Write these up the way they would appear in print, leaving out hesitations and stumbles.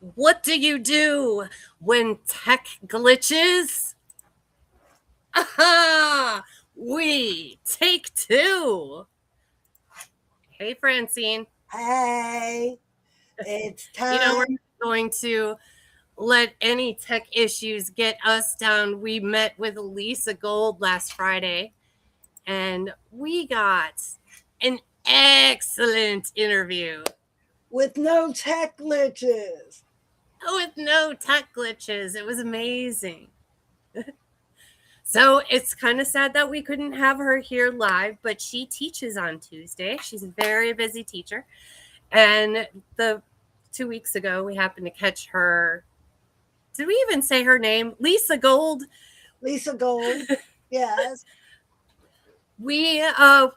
What do you do when tech glitches? Aha! We take two. Hey, Francine. Hey, it's We're time. going to let any tech issues get us down. We met with Lisa Gold last Friday, and we got an excellent interview With no tech glitches. with no tech glitches. It was amazing. So it's kind of sad that we couldn't have her here live, but she teaches on Tuesday. She's a very busy teacher. And the 2 weeks ago, we happened to catch her. Did we even say her name? Lisa Gold. Lisa Gold. Yes. We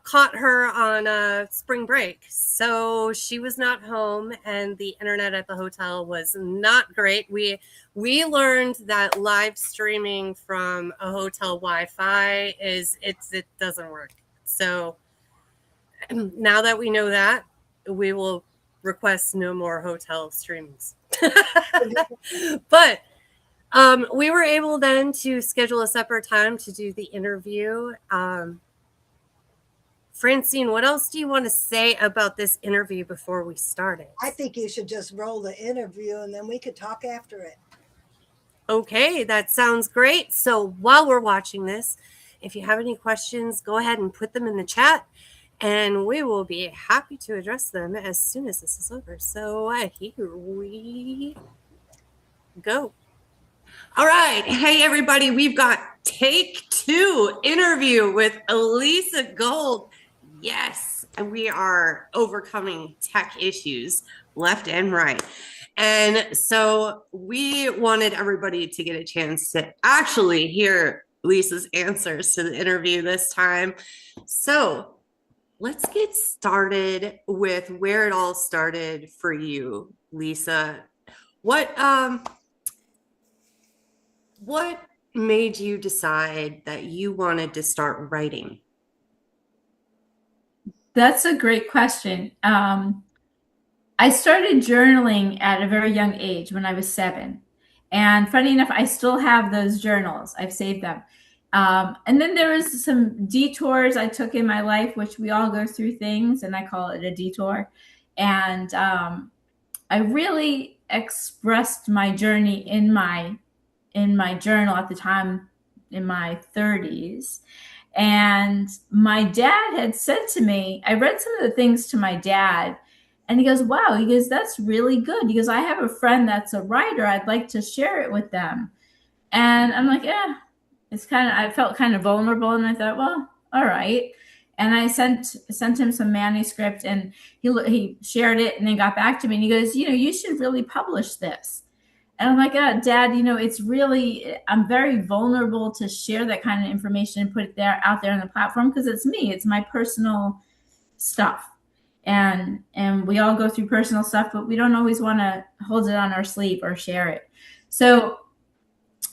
caught her on spring break. So she was not home, and the internet at the hotel was not great. We learned that live streaming from a hotel Wi-Fi it doesn't work. So now that we know that, we will request no more hotel streamings. But we were able then to schedule a separate time to do the interview. Francine, what else do you want to say about this interview before we start it? I think you should just roll the interview and then we could talk after it. Okay, that sounds great. So while we're watching this, if you have any questions, go ahead and put them in the chat and we will be happy to address them as soon as this is over. So here we go. All right. Hey, everybody. We've got take two interview with Elisa Gold. Yes. And we are overcoming tech issues left and right. And so we wanted everybody to get a chance to actually hear Lisa's answers to the interview this time. So let's get started with where it all started for you, Lisa. What made you decide that you wanted to start writing? That's a great question. I started journaling at a very young age when I was 7. And funny enough, I still have those journals. I've saved them. And then there was some detours I took in my life, which we all go through things, and I call it a detour. And I really expressed my journey in my journal at the time in my 30s. And my dad had said to me, I read some of the things to my dad, and he goes, wow, he goes, that's really good. He goes, I have a friend that's a writer. I'd like to share it with them. And I'm like, yeah, I felt kind of vulnerable. And I thought, well, all right. And I sent him some manuscript, and he shared it, and then got back to me, and he goes, you should really publish this. And I'm like, oh, Dad, it's really, I'm very vulnerable to share that kind of information and put it out there on the platform, because it's me, it's my personal stuff. And we all go through personal stuff, but we don't always want to hold it on our sleeve or share it. So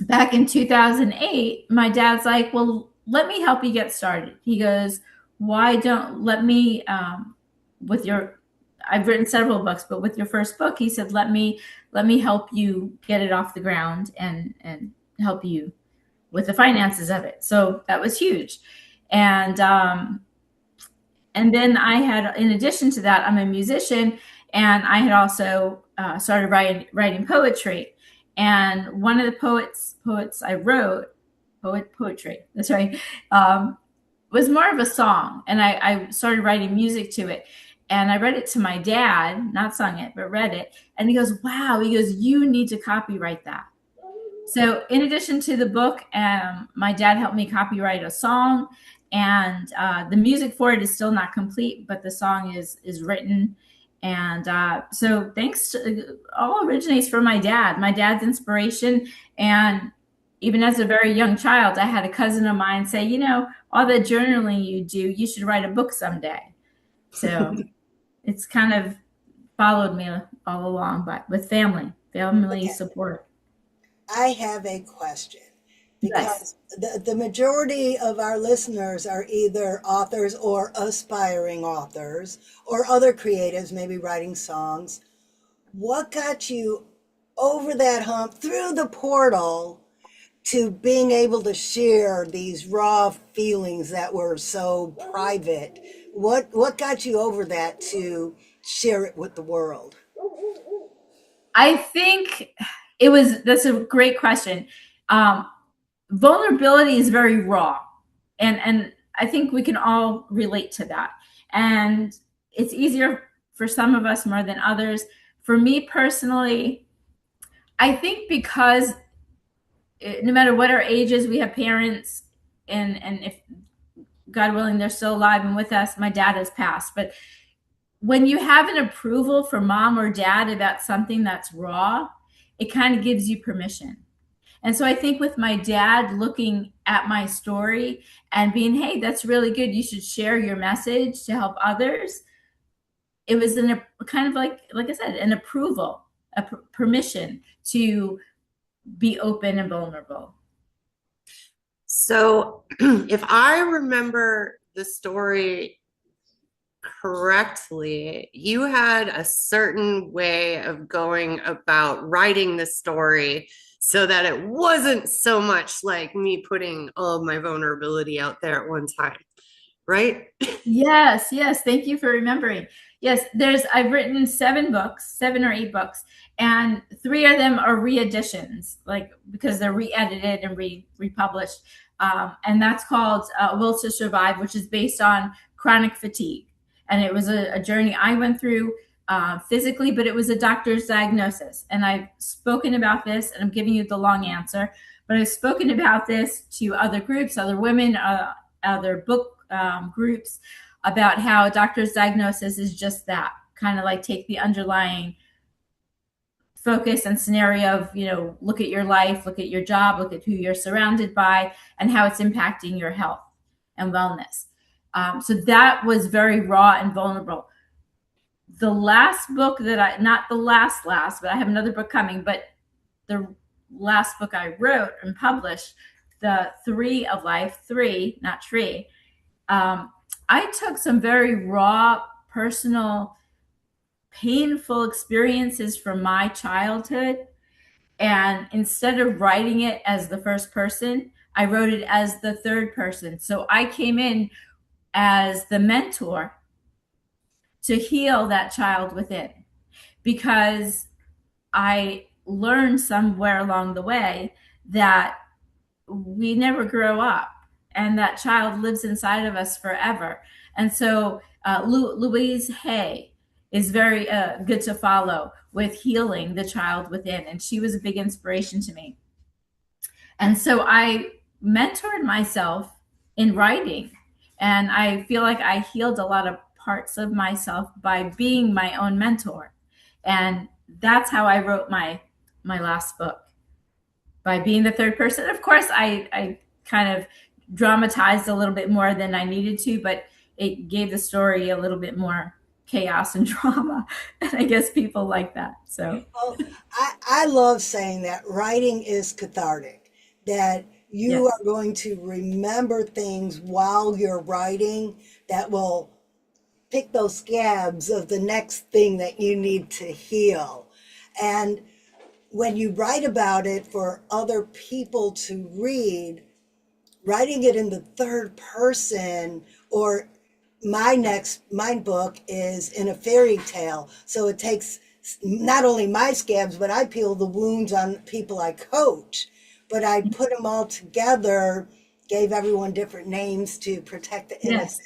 back in 2008, my dad's like, well, let me help you get started. He goes, why don't let me, I've written several books, but with your first book, he said, let me help you get it off the ground and help you with the finances of it. So that was huge. And then I had, in addition to that, I'm a musician, and I had also started writing poetry. And one of the poets I wrote, poetry, that's right, was more of a song. And I started writing music to it. And I read it to my dad, not sung it, but read it. And he goes, wow, he goes, you need to copyright that. So in addition to the book, my dad helped me copyright a song. And the music for it is still not complete, but the song is written. And so thanks to, all originates from my dad's inspiration. And even as a very young child, I had a cousin of mine say, all the journaling you do, you should write a book someday. So it's kind of followed me all along, but with family Okay. support. I have a question Yes. because the majority of our listeners are either authors or aspiring authors or other creatives, maybe writing songs. What got you over that hump through the portal to being able to share these raw feelings that were so private? What got you over that to share it with the world? I think that's a great question. Um, Vulnerability is very raw, and I think we can all relate to that. And it's easier for some of us more than others. For me personally, I think because no matter what our ages, we have parents, and if God willing they're still alive and with us, my dad has passed, but when you have an approval from mom or dad about something that's raw, it kind of gives you permission. And so I think with my dad looking at my story and being, hey, that's really good, you should share your message to help others, it was a kind of like I said, an approval, a permission to be open and vulnerable. So, if I remember the story correctly, you had a certain way of going about writing the story so that it wasn't so much like me putting all of my vulnerability out there at one time, right? Yes, yes. Thank you for remembering. Yes, I've written 7 books, 7 or 8 books, and 3 of them are re-editions, like because they're re-edited and republished. And that's called Will to Survive, which is based on chronic fatigue. And it was a journey I went through physically, but it was a doctor's diagnosis. And I've spoken about this, and I'm giving you the long answer, but I've spoken about this to other groups, other women, other book groups, about how a doctor's diagnosis is just that, kind of like take the underlying focus and scenario of, look at your life, look at your job, look at who you're surrounded by, and how it's impacting your health and wellness. So that was very raw and vulnerable. The last book that not the last, but I have another book coming, but the last book I wrote and published, The 3 of Life, 3, not tree, I took some very raw, personal, painful experiences from my childhood. And instead of writing it as the first person, I wrote it as the third person. So I came in as the mentor to heal that child within, because I learned somewhere along the way that we never grow up, and that child lives inside of us forever. And so Louise Hay is very good to follow with healing the child within, and she was a big inspiration to me. And so I mentored myself in writing, and I feel like I healed a lot of parts of myself by being my own mentor. And that's how I wrote my last book, by being the third person. Of course, I kind of dramatized a little bit more than I needed to, but it gave the story a little bit more chaos and drama. And I guess people like that. So, Well, I love saying that writing is cathartic, that you yes. are going to remember things while you're writing that will pick those scabs of the next thing that you need to heal. And when you write about it for other people to read, writing it in the third person, or my book is in a fairy tale, so it takes not only my scabs, but I peel the wounds on people I coach, but I put them all together, gave everyone different names to protect the Yes.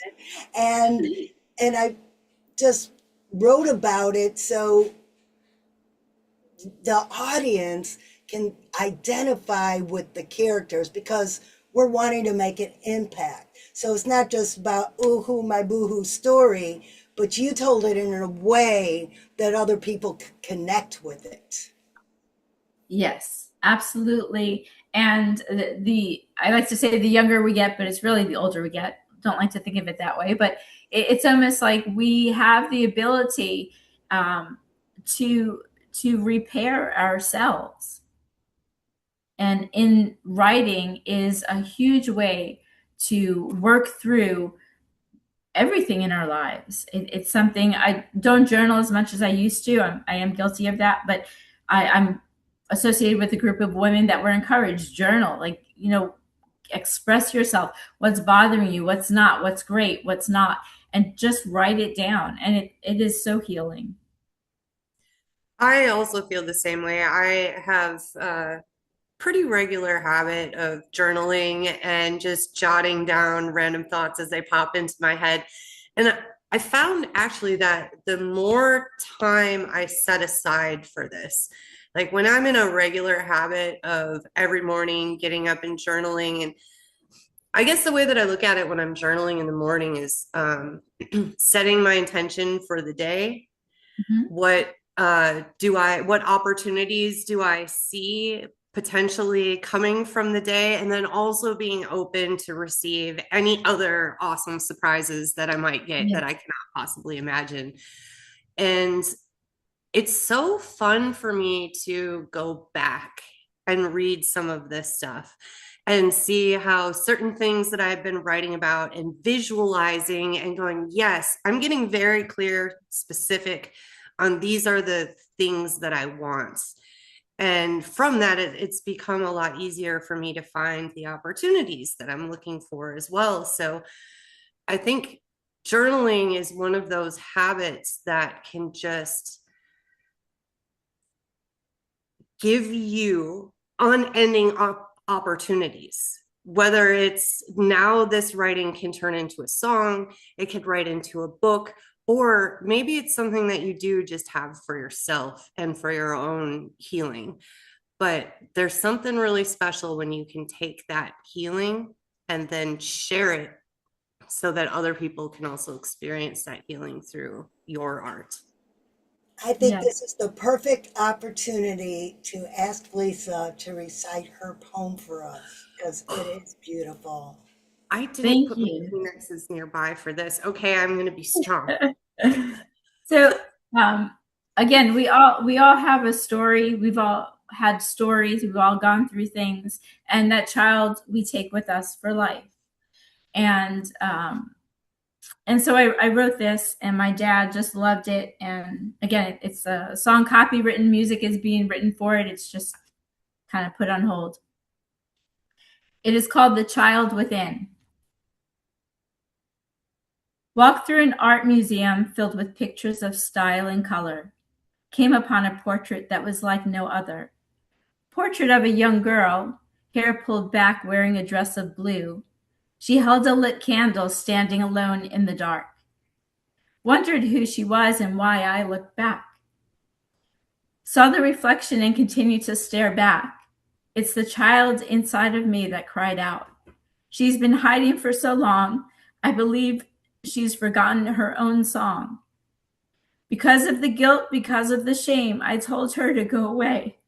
innocent, and I just wrote about it so the audience can identify with the characters, because we're wanting to make an impact. So it's not just about ooh hoo my boo hoo story, but you told it in a way that other people could connect with it. Yes, absolutely. And I like to say the younger we get, but it's really the older we get. Don't like to think of it that way, but it's almost like we have the ability um, to repair ourselves. And in writing is a huge way to work through everything in our lives. It's something I don't journal as much as I used to. I am guilty of that, but I'm associated with a group of women that were encouraged. Journal, like, express yourself, what's bothering you, what's not, what's great, what's not, and just write it down. And it is so healing. I also feel the same way. I have a pretty regular habit of journaling and just jotting down random thoughts as they pop into my head. And I found actually that the more time I set aside for this, like when I'm in a regular habit of every morning getting up and journaling, and I guess the way that I look at it when I'm journaling in the morning is setting my intention for the day. Mhm. What opportunities do I see potentially coming from the day, and then also being open to receive any other awesome surprises that I might get that I Yes. cannot possibly imagine. And it's so fun for me to go back and read some of this stuff and see how certain things that I've been writing about and visualizing and going, yes, I'm getting very clear, specific on these are the things that I want. And from that, it's become a lot easier for me to find the opportunities that I'm looking for as well. So I think journaling is one of those habits that can just give you unending opportunities. Whether it's now this writing can turn into a song, it could write into a book, or maybe it's something that you do just have for yourself and for your own healing. But there's something really special when you can take that healing and then share it so that other people can also experience that healing through your art. I think Yeah. this is the perfect opportunity to ask Lisa to recite her poem for us because it is beautiful. I didn't Thank put my you. Kleenexes nearby for this. Okay, I'm going to be strong. So, um, again, we all have a story. We've all had stories. We've all gone through things, and that child we take with us for life. And so I wrote this, and my dad just loved it. And again, it's a song copywritten. Music is being written for it. It's just kind of put on hold. It is called "The Child Within." Walked through an art museum filled with pictures of style and color. Came upon a portrait that was like no other. Portrait of a young girl, hair pulled back, wearing a dress of blue. She held a lit candle, standing alone in the dark. Wondered who she was and why I looked back. Saw the reflection and continued to stare back. It's the child inside of me that cried out. She's been hiding for so long, I believe she's forgotten her own song. Because of the guilt, because of the shame, I told her to go away.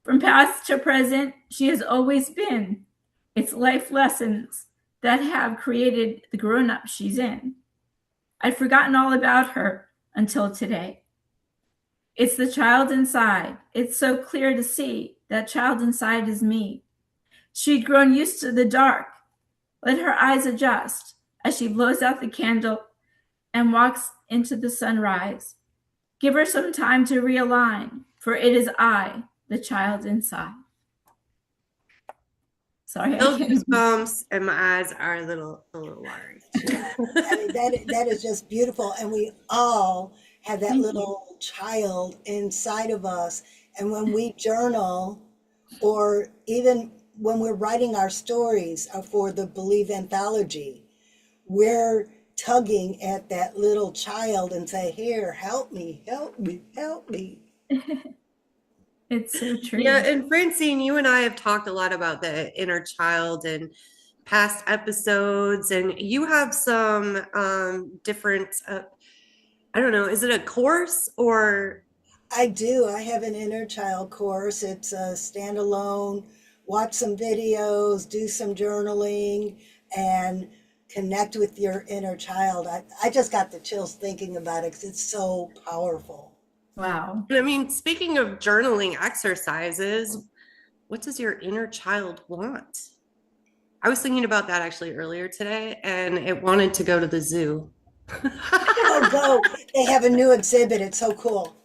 From past to present, she has always been. It's life lessons that have created the grown up she's in. I'd forgotten all about her until today. It's the child inside. It's so clear to see that child inside is me. She'd grown used to the dark. Let her eyes adjust as she blows out the candle and walks into the sunrise. Give her some time to realign, for it is I, the child inside. Sorry, I Little can't. goosebumps, and my eyes are a little watery too. I mean, that is just beautiful. And we all have that Thank you. little child inside of us. And when we journal, or even when we're writing our stories for the Believe anthology, we're tugging at that little child and say, here, help me, help me, help me. It's so Yeah, true. and Francine, you and I have talked a lot about the inner child and past episodes, and you have some different, I don't know, is it a course or I do. I have an inner child course. It's a standalone, watch some videos, do some journaling, and connect with your inner child. I just got the chills thinking about it because it's so powerful. Wow. I mean, speaking of journaling exercises, what does your inner child want? I was thinking about that actually earlier today, and it wanted to go to the zoo. Oh, go. They have a new exhibit. It's so cool.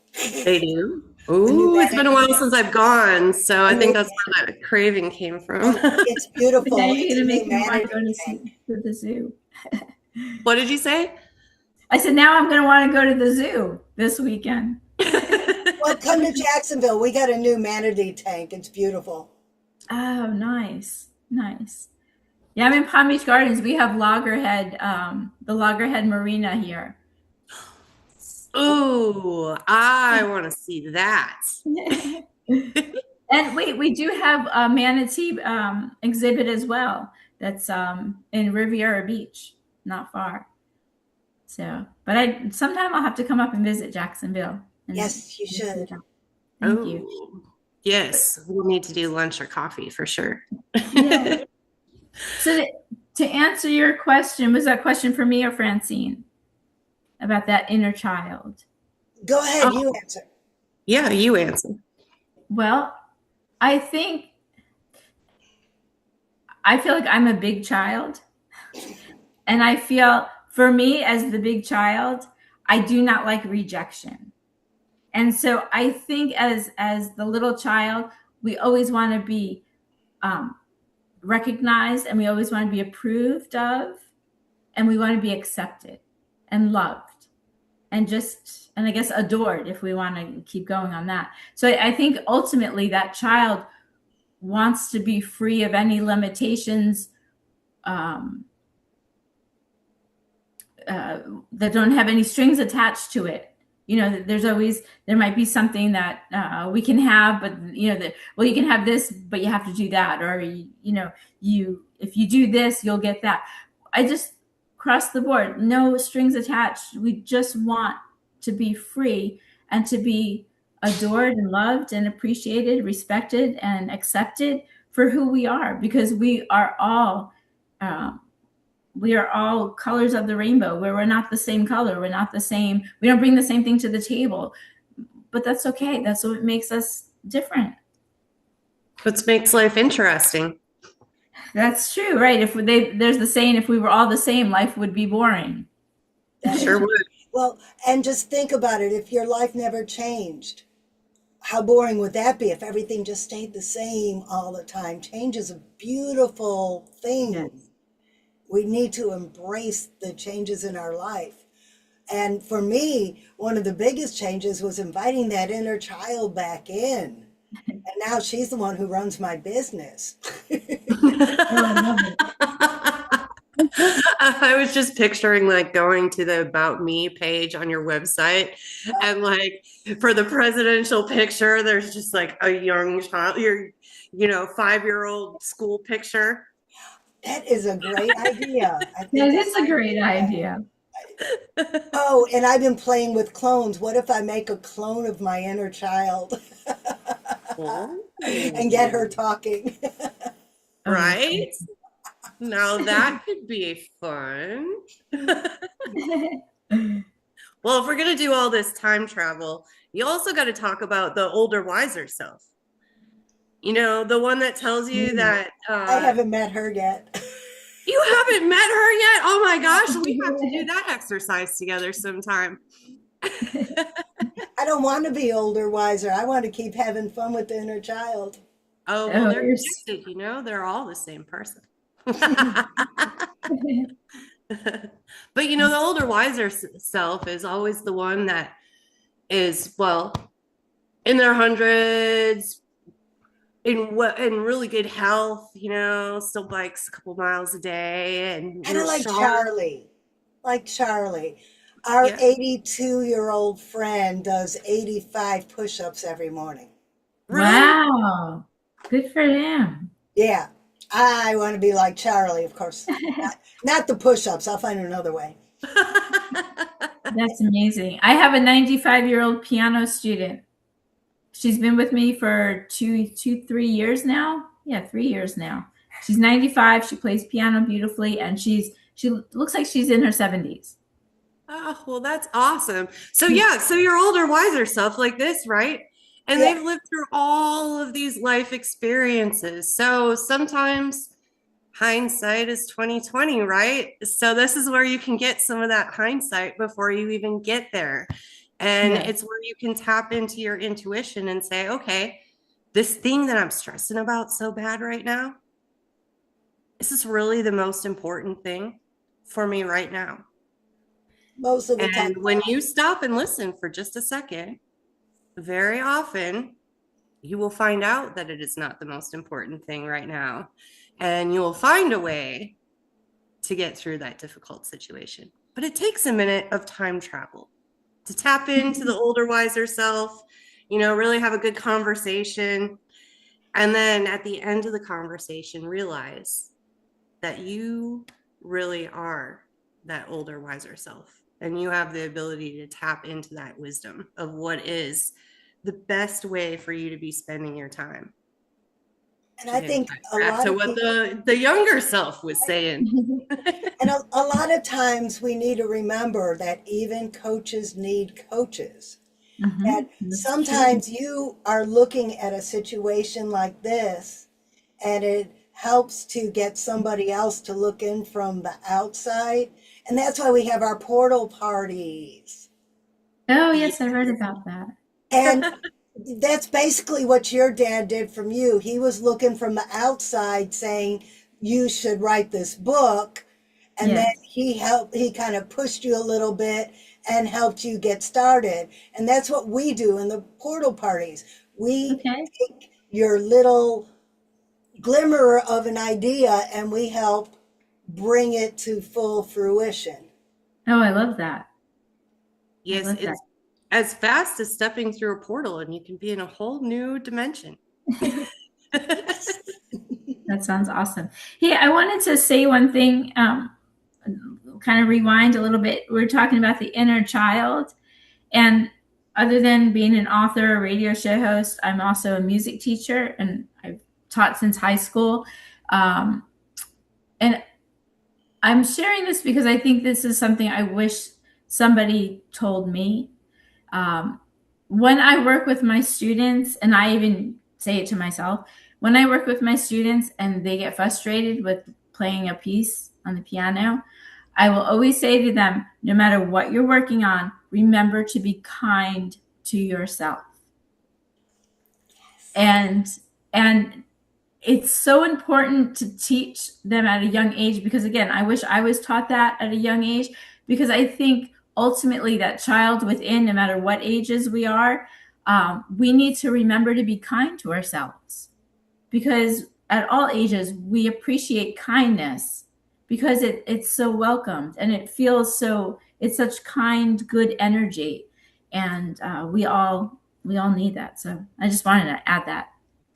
They do. A new Oh, it's been a vanity. while since I've gone, so A I think new, that's where that craving came from. oh, it's Now beautiful. you're It's going a to new make me want to vanity go tank. to the zoo. What did you say? I said, now I'm going to want to go to the zoo this weekend. Well, come to Jacksonville. We got a new manatee tank. It's beautiful. Oh, nice. Nice. Yeah, I'm in Palm Beach Gardens. We have Loggerhead, the Loggerhead Marina here. Oh, I want to see that. And wait, we do have a manatee exhibit as well. That's in Riviera Beach, not far. So, but I sometime I'll have to come up and visit Jacksonville and Yes, you see should. that. Thank you. Oh, yes, we'll need to do lunch or coffee for sure. Yeah. So to answer your question, was that question for me or Francine about that inner child? Go ahead, you Oh, answer. yeah, you answer. Well, I think I feel like I'm a big child, and I feel for me as the big child, I do not like rejection. And so I think as the little child, we always want to be um, recognized, and we always want to be approved of, and we want to be accepted and loved and I guess adored if we want to keep going on that. So I think ultimately that child wants to be free of any limitations um, that don't have any strings attached to it. You know, there might be something that we can have, but well, you can have this, but you have to do that, or if you do this, you'll get that. I just cross the board, no strings attached. We just want to be free and to be adored and loved and appreciated, respected and accepted for who we are, because um, we are all colors of the rainbow, where we're not the same color, we're not the same, we don't bring the same thing to the table, but that's okay. That's what makes us different. What makes life interesting? That's true, right? There's the saying, if we were all the same, life would be boring. That Sure is, would. well, and just think about it. If your life never changed, how boring would that be if everything just stayed the same all the time? Change is a beautiful thing. Yes. We need to embrace the changes in our life. And for me, one of the biggest changes was inviting that inner child back in. And now she's the one who runs my business. Oh, I love it. I was just picturing like going to the About Me page on your website and like for the presidential picture, there's just like a young child, your 5-year-old school picture. That is a great idea. I think That I is a might great do that. idea. Oh, and I've been playing with clones. What if I make a clone of my inner child Oh, and get her talking? Oh, that's right? Now that could be fun. Well, if we're going to do all this time travel, you also got to talk about the older, wiser self. The one that tells you Mm. that I haven't met her yet. you haven't met her yet. Oh my gosh, we have to do that exercise together sometime. I don't want to be older, wiser. I want to keep having fun with the inner child. Oh, well, Oh, they're you're connected, they're all the same person. But the older, wiser self is always the one that is, well, in their hundreds, in really good health, still bikes a couple miles a day and Kind real of like sharp. Charlie. Like Charlie. Our Yeah. 82-year-old friend does 85 push ups every morning. Really? wow. Good for them. Yeah. I want to be like Charlie, of course. Not the push ups. I'll find another way. That's amazing. I have a 95-year-old piano student. She's been with me for 3 years now. Yeah, 3 years now. She's 95. She plays piano beautifully, and she looks like she's in her 70s. Oh, well, that's awesome. So yeah, so your older, wiser self like this, right? And Yeah. they've lived through all of these life experiences. So sometimes hindsight is 2020, right? So this is where you can get some of that hindsight before you even get there. And Yeah. it's where you can tap into your intuition and say, okay, this thing that I'm stressing about so bad right now, is this really the most important thing for me right now? Most of the time. And when you stop and listen for just a second, very often you will find out that it is not the most important thing right now. And you will find a way to get through that difficult situation. But it takes a minute of time travel to tap into the older, wiser self, really have a good conversation. And then at the end of the conversation, realize that you really are that older, wiser self. And you have the ability to tap into that wisdom of what is the best way for you to be spending your time. And I think a Back lot to of what people, the younger self was saying. and a lot of times we need to remember that even coaches need coaches. That That's true. sometimes you are looking at a situation like this and it helps to get somebody else to look in from the outside. And that's why we have our portal parties. Oh, yes, I read about that. And that's basically what your dad did from you. He was looking from the outside saying, you should write this book. And then Yes. he kind of pushed you a little bit and helped you get started. And that's what we do in the portal parties. We Okay. take your little glimmer of an idea and we help bring it to full fruition. Oh, I love that. I Yes, love that. it's as fast as stepping through a portal and you can be in a whole new dimension. That sounds awesome. Hey, I wanted to say one thing, kind of rewind a little bit. We're talking about the inner child. And other than being an author, a radio show host, I'm also a music teacher and I've taught since high school. And I'm sharing this because I think this is something I wish somebody told me. Um, when I work with my students, and I even say it to myself, when I work with my students and they get frustrated with playing a piece on the piano, I will always say to them, no matter what you're working on, remember to be kind to yourself. And and it's so important to teach them at a young age because again, I wish I was taught that at a young age because I think ultimately that child within, no matter what ages we are, we need to remember to be kind to ourselves because at all ages we appreciate kindness because it's so welcomed and it feels so it's such kind good energy and we all need that, so I just wanted to add that.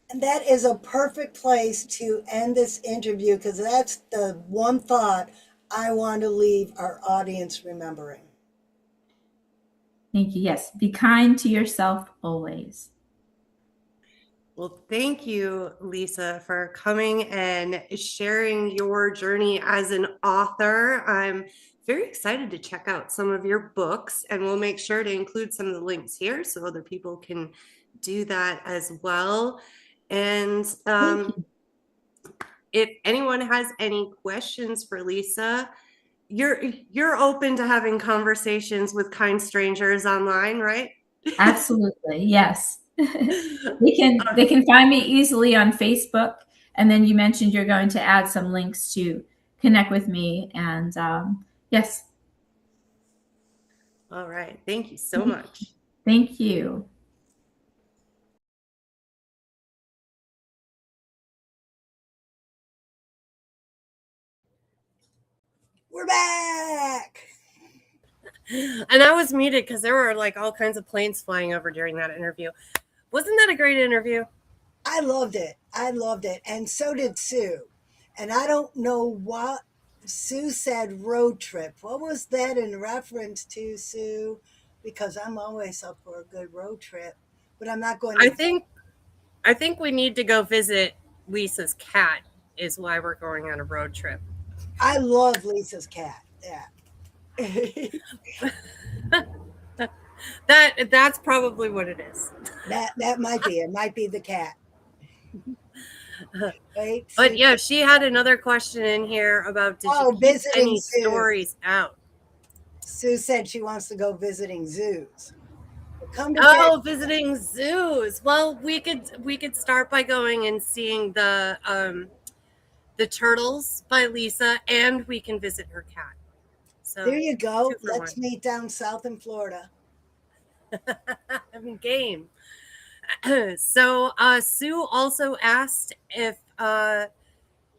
And that is a perfect place to end this interview because that's the one thought I want to leave our audience remembering. Thank you. Yes, be kind to yourself always. Well, thank you, Lisa, for coming and sharing your journey as an author. I'm very excited to check out some of your books, and we'll make sure to include some of the links here so other people can do that as well. And if anyone has any questions for Lisa, you're open to having conversations with kind strangers online, right? Absolutely. Yes. They can find me easily on Facebook. And then you mentioned you're going to add some links to connect with me. And yes. All right. Thank you so much. Thank you. We're back. And I was muted because there were like all kinds of planes flying over during that interview. Wasn't that a great interview? I loved it. I loved it. And so did Sue. And I don't know what Sue said road trip. What was that in reference to, Sue? Because I'm always up for a good road trip. But I'm not going to. I think we need to go visit Lisa's cat is why we're going on a road trip. I love Lisa's cat. Yeah. That's probably what it is. That might be. It might be the cat. Right? But yeah, she had another question in here about did you keep visiting any zoos. stories out? Sue said she wants to go visiting zoos. Come to Oh, visiting zoos. Well, we could start by going and seeing the turtles by Lisa, and we can visit her cat. So There you go. 2 for 1. Let's meet down south in Florida. I'm game. So Sue also asked if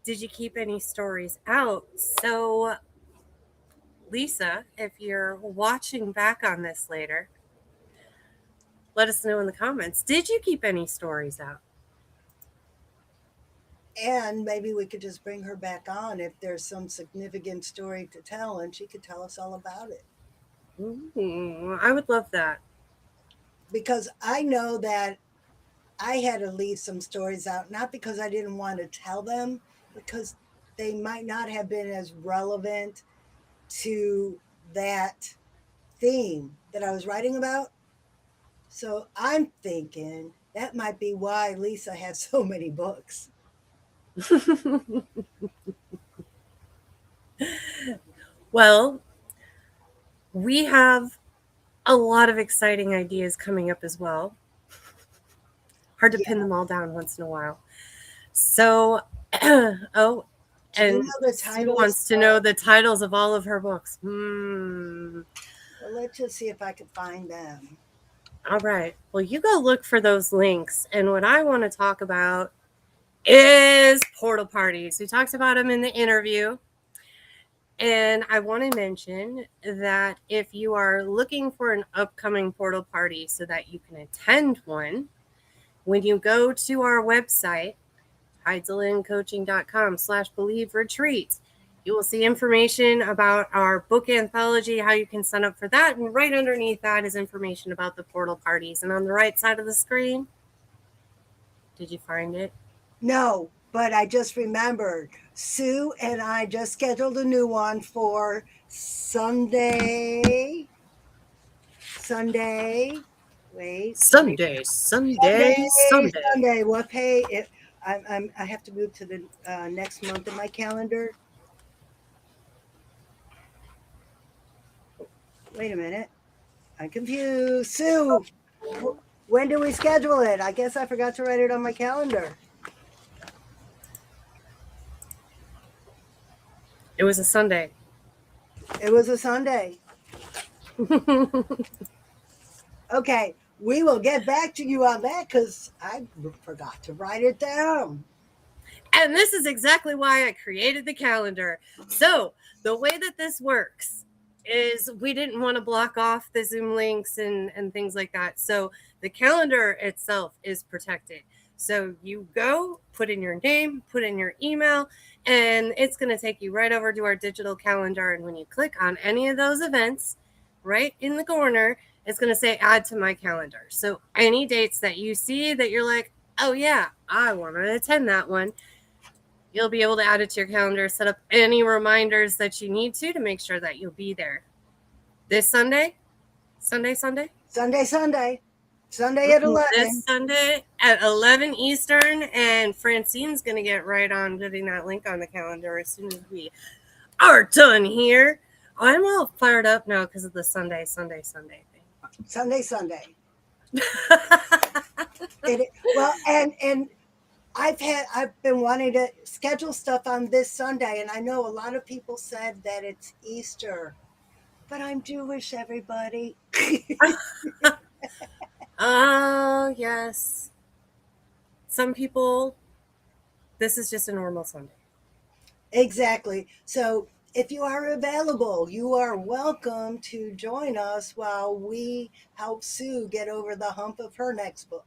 did you keep any stories out? So Lisa, if you're watching back on this later, let us know in the comments. Did you keep any stories out? And maybe we could just bring her back on if there's some significant story to tell, and she could tell us all about it. Ooh, I would love that. Because I know that I had to leave some stories out, not because I didn't want to tell them, because they might not have been as relevant to that theme that I was writing about. So I'm thinking that might be why Lisa has so many books. Well, we have a lot of exciting ideas coming up as well. Hard to pin Yeah. them all down once in a while. So, oh, Do you and know the Sue titles? wants to know the titles of all of her books. Hmm. Well, let's just see if I can find them. All right. Well, you go look for those links. And what I want to talk about is portal parties. We talked about them in the interview. And I want to mention that if you are looking for an upcoming portal party so that you can attend one, when you go to our website, heidelbergcoaching.com/believe retreat, you will see information about our book anthology, how you can sign up for that. And right underneath that is information about the portal parties. And on the right side of the screen, did you find it? No, but I just remembered Sue and I just scheduled a new one for Sunday. Sunday. Wait. Sunday, Sunday, Sunday. Sunday. Sunday. What pay? I have to move to the next month in my calendar. Wait a minute. I'm confused. Sue, when do we schedule it? I guess I forgot to write it on my calendar. It was a Sunday. It was a Sunday. Okay, we will get back to you on that because I forgot to write it down. And this is exactly why I created the calendar. So, the way that this works is we didn't want to block off the Zoom links and things like that. So, the calendar itself is protected. So, you go, put in your name, put in your email, and it's going to take you right over to our digital calendar. And when you click on any of those events, right in the corner, it's going to say add to my calendar. So, any dates that you see that you're like, oh, yeah, I want to attend that one, you'll be able to add it to your calendar, set up any reminders that you need to make sure that you'll be there. This Sunday? Sunday at 11. This Sunday at 11 Eastern, and Francine's going to get right on getting that link on the calendar as soon as we are done here. I'm all fired up now because of the Sunday thing. Sunday. Well, and I've been wanting to schedule stuff on this Sunday, and I know a lot of people said that it's Easter, but I'm Jewish, everybody. Oh, yes. Some people, this is just a normal Sunday. Exactly. So if you are available, you are welcome to join us while we help Sue get over the hump of her next book.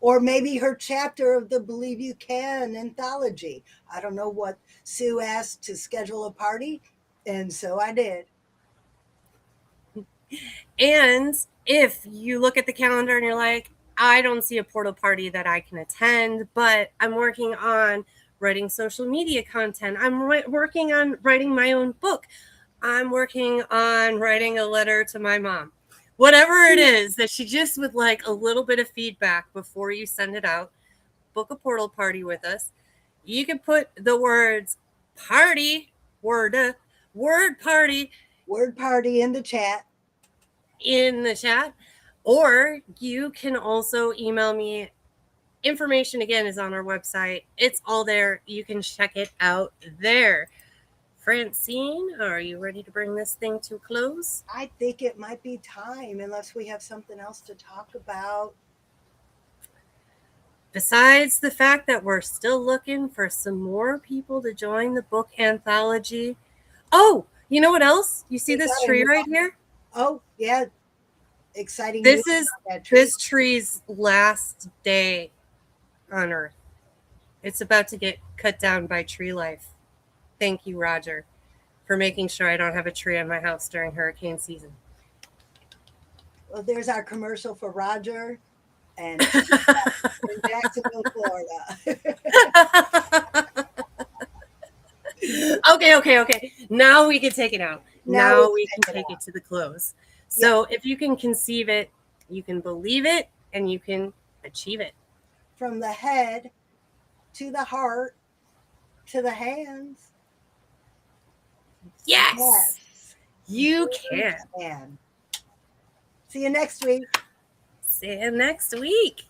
Or maybe her chapter of the Believe You Can anthology. I don't know what Sue asked to schedule a party, and so I did. And if you look at the calendar and you're like, I don't see a portal party that I can attend, but I'm working on writing social media content. I'm working on writing my own book. I'm working on writing a letter to my mom. Whatever it is that she just would like a little bit of feedback before you send it out, book a portal party with us. You can put the words party, word party Word party in the chat. in the chat. Or you can also email me. Information again is on our website. It's all there. You can check it out there. Francine, are you ready to bring this thing to a close? I think it might be time, unless we have something else to talk about. Besides the fact that we're still looking for some more people to join the book anthology. Oh, you know what else? You see We this got a tree new- right here? Oh, yeah. Exciting news This is about that tree. this tree's last day on Earth. It's about to get cut down by tree life. Thank you, Roger, for making sure I don't have a tree in my house during hurricane season. Well, there's our commercial for Roger and in Jacksonville, Florida. Okay. Now we can take it out. Now we can take it to the close. So if you can conceive it, you can believe it, and you can achieve it. From the head to the heart to the hands. Yes. You can. See you next week. See you next week.